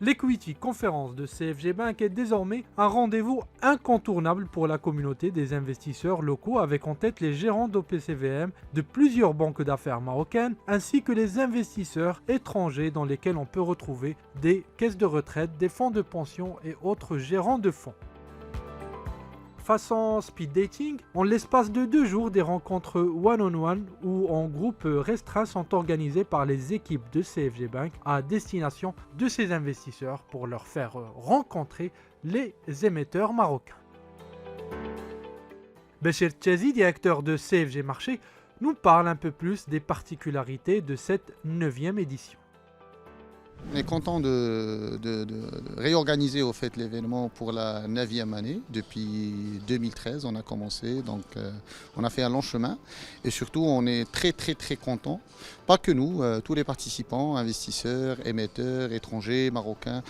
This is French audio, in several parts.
L'Equity Conference de CFG Bank est désormais un rendez-vous incontournable pour la communauté des investisseurs locaux avec en tête les gérants d'OPCVM de plusieurs banques d'affaires marocaines ainsi que les investisseurs étrangers dans lesquels on peut retrouver des caisses de retraite, des fonds de pension et autres gérants de fonds. Façon speed dating, en l'espace de 2 jours, des rencontres one-on-one ou en groupe restreint sont organisées par les équipes de CFG Bank à destination de ces investisseurs pour leur faire rencontrer les émetteurs marocains. Béchir Tchazi, directeur de CFG Marché, nous parle un peu plus des particularités de cette 9e édition. On est content de réorganiser au fait l'événement pour la 9e année. Depuis 2013, on a commencé, donc on a fait un long chemin. Et surtout, on est très content, pas que nous, tous les participants, investisseurs, émetteurs, étrangers, marocains,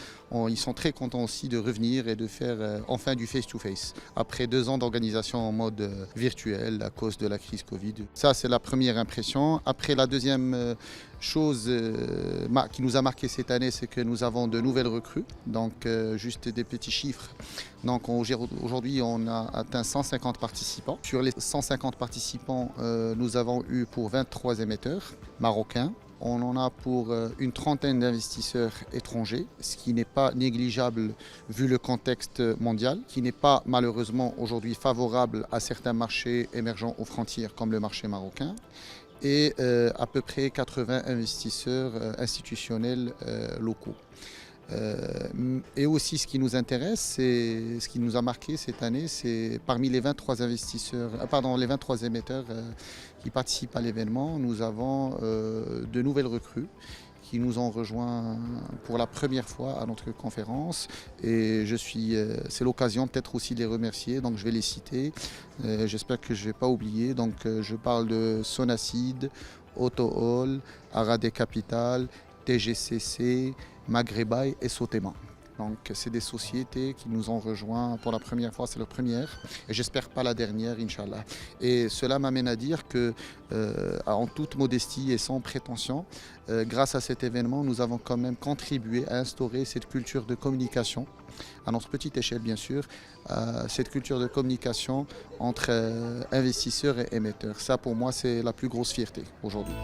ils sont très contents aussi de revenir et de faire enfin du face-to-face. Après 2 ans d'organisation en mode virtuel à cause de la crise Covid. Ça, c'est la première impression. Après, la deuxième chose qui nous a marqué cette année, c'est que nous avons de nouvelles recrues. Donc, juste des petits chiffres. Donc, aujourd'hui, on a atteint 150 participants. Sur les 150 participants, nous avons eu pour 23 émetteurs marocains. On en a pour une trentaine d'investisseurs étrangers, ce qui n'est pas négligeable vu le contexte mondial, qui n'est pas malheureusement aujourd'hui favorable à certains marchés émergents aux frontières comme le marché marocain. Et à peu près 80 investisseurs institutionnels locaux. Et aussi ce qui nous intéresse, c'est ce qui nous a marqué cette année, c'est parmi les 23 les 23 émetteurs qui participent à l'événement, nous avons de nouvelles recrues qui nous ont rejoints pour la première fois à notre conférence. Et c'est l'occasion peut-être aussi de les remercier, donc je vais les citer. J'espère que je ne vais pas oublier. Donc je parle de Sonacid, Autohall, Aradé Capital, TGCC, Maghrébay et Sotema. Donc c'est des sociétés qui nous ont rejoints pour la première fois, c'est leur première et j'espère pas la dernière, Inch'Allah. Et cela m'amène à dire que en toute modestie et sans prétention, grâce à cet événement, nous avons quand même contribué à instaurer cette culture de communication, à notre petite échelle bien sûr, cette culture de communication entre investisseurs et émetteurs. Ça pour moi c'est la plus grosse fierté aujourd'hui.